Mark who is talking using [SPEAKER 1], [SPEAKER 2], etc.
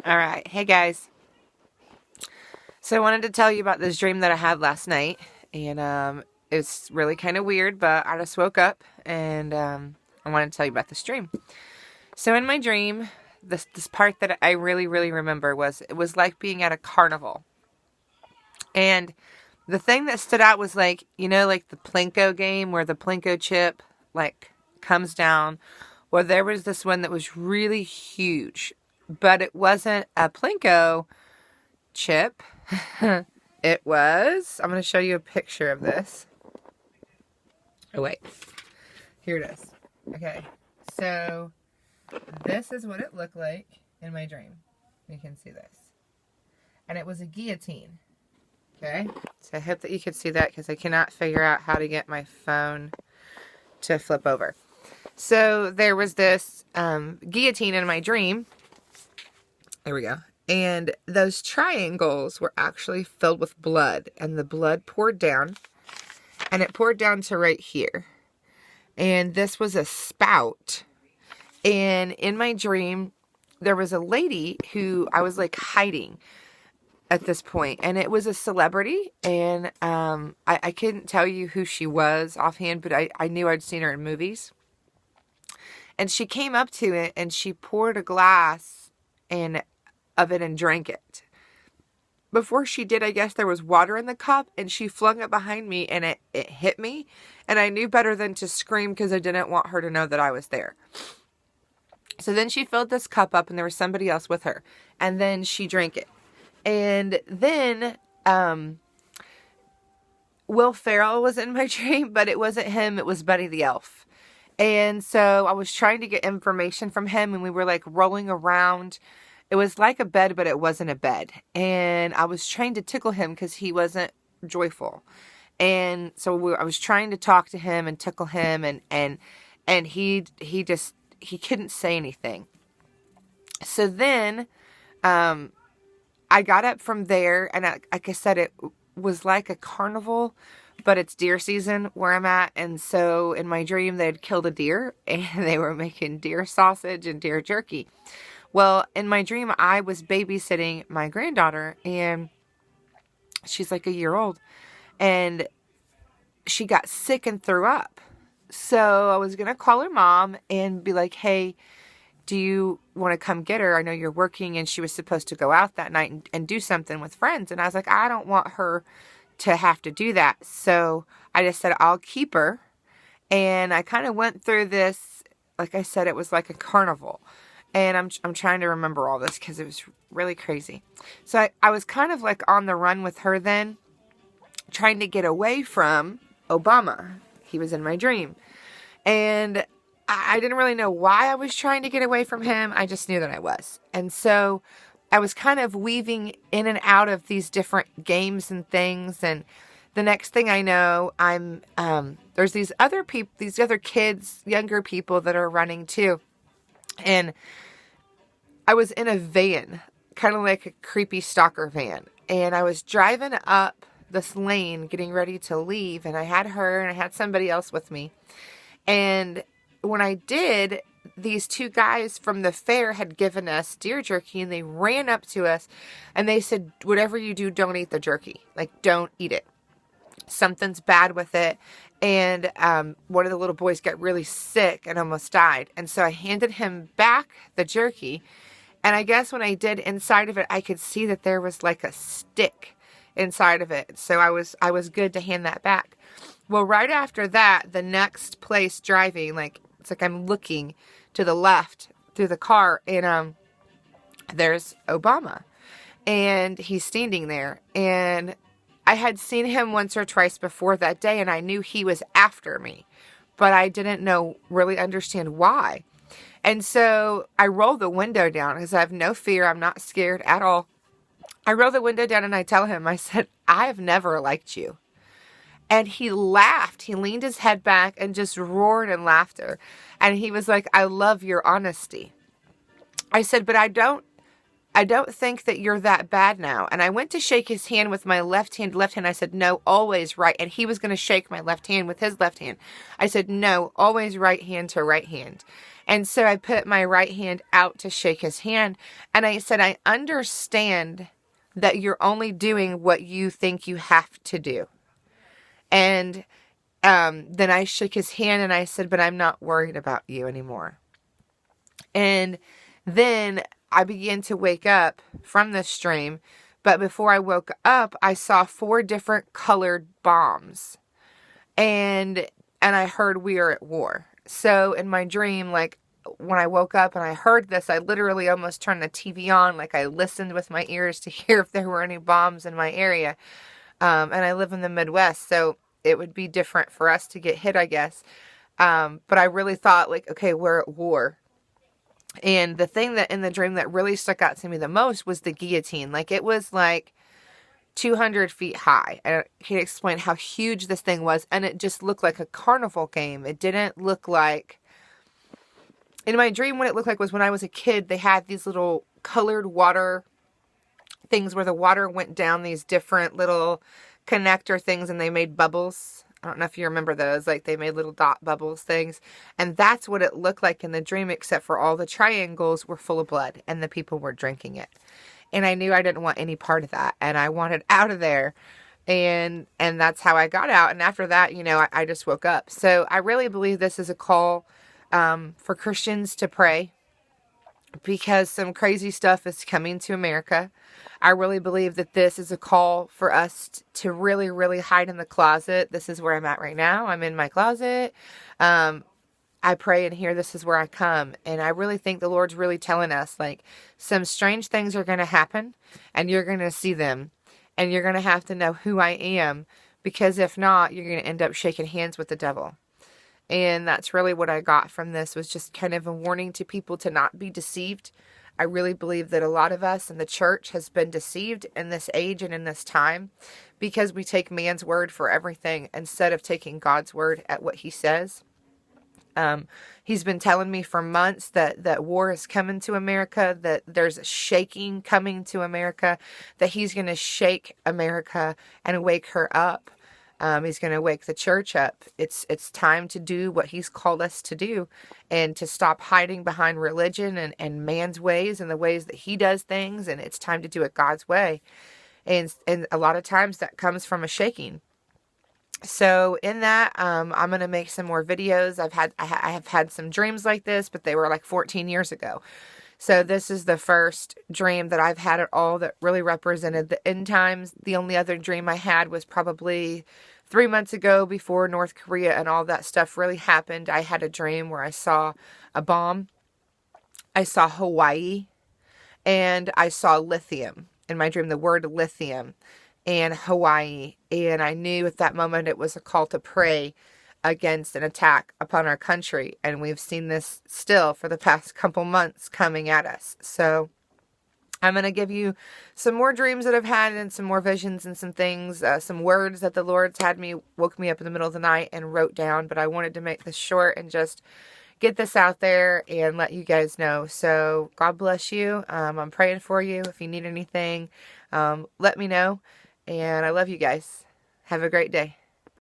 [SPEAKER 1] All right. Hey, guys. So I wanted to tell you about this dream that I had last night. And it's really kind of weird, but I just woke up and I wanted to tell you about this dream. So in my dream, this part that I really, really remember was it was like being at a carnival. And the thing that stood out was like, like the Plinko game where the Plinko chip like comes down. Well, there was this one that was really huge, but it wasn't a Plinko chip. It was. I'm going to show you a picture of this. Oh, wait. Here it is. Okay. So, this is what it looked like in my dream. You can see this. And it was a guillotine. Okay. So, I hope that you can see that because I cannot figure out how to get my phone to flip over. So, there was this guillotine in my dream. There we go. And those triangles were actually filled with blood. And the blood poured down. And it poured down to right here. And this was a spout. And in my dream, there was a lady who I was like hiding at this point. And it was a celebrity. And I couldn't tell you who she was offhand, but I knew I'd seen her in movies. And she came up to it and she poured a glass of it and drank it. Before she did, I guess there was water in the cup and she flung it behind me and it hit me. And I knew better than to scream because I didn't want her to know that I was there. So then she filled this cup up and there was somebody else with her. And then she drank it. And then Will Ferrell was in my dream, but it wasn't him. It was Buddy the Elf. And so I was trying to get information from him and we were like rolling around. It was like a bed, but it wasn't a bed. And I was trying to tickle him because he wasn't joyful. And so I was trying to talk to him and tickle him. And he couldn't say anything. So then I got up from there. And like I said, it was like a carnival, but it's deer season where I'm at. And so in my dream, they had killed a deer. And they were making deer sausage and deer jerky. Well, in my dream, I was babysitting my granddaughter, and she's like a year old, and she got sick and threw up. So I was going to call her mom and be like, hey, do you want to come get her? I know you're working, and she was supposed to go out that night and do something with friends. And I was like, I don't want her to have to do that. So I just said, I'll keep her. And I kind of went through this, like I said, it was like a carnival. And I'm trying to remember all this because it was really crazy. So I was kind of like on the run with her then, trying to get away from Obama. He was in my dream. And I didn't really know why I was trying to get away from him. I just knew that I was. And so I was kind of weaving in and out of these different games and things. And the next thing I know, there's these other people, these other kids, younger people that are running too. And I was in a van, kind of like a creepy stalker van. And I was driving up this lane, getting ready to leave. And I had her and I had somebody else with me. And when I did, these two guys from the fair had given us deer jerky. And they ran up to us and they said, whatever you do, don't eat the jerky. Like, don't eat it. Something's bad with it. And one of the little boys got really sick and almost died. And so I handed him back the jerky. And I guess when I did, inside of it, I could see that there was like a stick inside of it. So I was good to hand that back. Well, right after that, the next place driving, like it's like I'm looking to the left through the car, and there's Obama. And he's standing there. And I had seen him once or twice before that day, and I knew he was after me, but I didn't really understand why. And so I roll the window down because I have no fear. I'm not scared at all. I roll the window down and I tell him, I said, I have never liked you. And he laughed. He leaned his head back and just roared in laughter. And he was like, I love your honesty. I said, but I don't I don't think that you're that bad now. And I went to shake his hand with my left hand. I said, no, always right. And he was going to shake my left hand with his left hand. I said, no, always right hand to right hand. And so I put my right hand out to shake his hand. And I said, I understand that you're only doing what you think you have to do. And then I shook his hand and I said, but I'm not worried about you anymore. And then I began to wake up from this dream. But before I woke up, I saw 4 different colored bombs. And I heard we are at war. So in my dream, like when I woke up and I heard this, I literally almost turned the TV on. Like I listened with my ears to hear if there were any bombs in my area. And I live in the Midwest, so it would be different for us to get hit, I guess. But I really thought, like, okay, we're at war. And the thing that in the dream that really stuck out to me the most was the guillotine. Like, it was like 200 feet high. And he explained how huge this thing was. And it just looked like a carnival game. It didn't look like... In my dream, what it looked like was when I was a kid, they had these little colored water things where the water went down these different little connector things and they made bubbles. I don't know if you remember those. Like, they made little dot bubbles things. And that's what it looked like in the dream, except for all the triangles were full of blood and the people were drinking it. And I knew I didn't want any part of that. And I wanted out of there. And that's how I got out. And after that, you know, I just woke up. So I really believe this is a call for Christians to pray, because some crazy stuff is coming to America. I really believe that this is a call for us to really, really hide in the closet. This is where I'm at right now. I'm in my closet. I pray in here. This is where I come. And I really think the Lord's really telling us, like, some strange things are going to happen and you're going to see them and you're going to have to know who I am, because if not, you're going to end up shaking hands with the devil. And that's really what I got from this, was just kind of a warning to people to not be deceived. I really believe that a lot of us in the church has been deceived in this age and in this time, because we take man's word for everything instead of taking God's word at what he says. He's been telling me for months that war is coming to America, that there's a shaking coming to America, that he's going to shake America and wake her up. He's going to wake the church up. It's time to do what he's called us to do, and to stop hiding behind religion and man's ways and the ways that he does things. And it's time to do it God's way. And a lot of times that comes from a shaking. So in that, I'm going to make some more videos. I have had some dreams like this, but they were like 14 years ago. So this is the first dream that I've had at all that really represented the end times. The only other dream I had was probably 3 months ago, before North Korea and all that stuff really happened. I had a dream where I saw a bomb. I saw Hawaii, and I saw lithium. In my dream, the word lithium and Hawaii. And I knew at that moment it was a call to pray against an attack upon our country. And we've seen this still for the past couple months coming at us. So I'm going to give you some more dreams that I've had, and some more visions and some things, some words that the Lord's had me, woke me up in the middle of the night and wrote down. But I wanted to make this short and just get this out there and let you guys know. So God bless you. I'm praying for you. If you need anything, let me know. And I love you guys. Have a great day.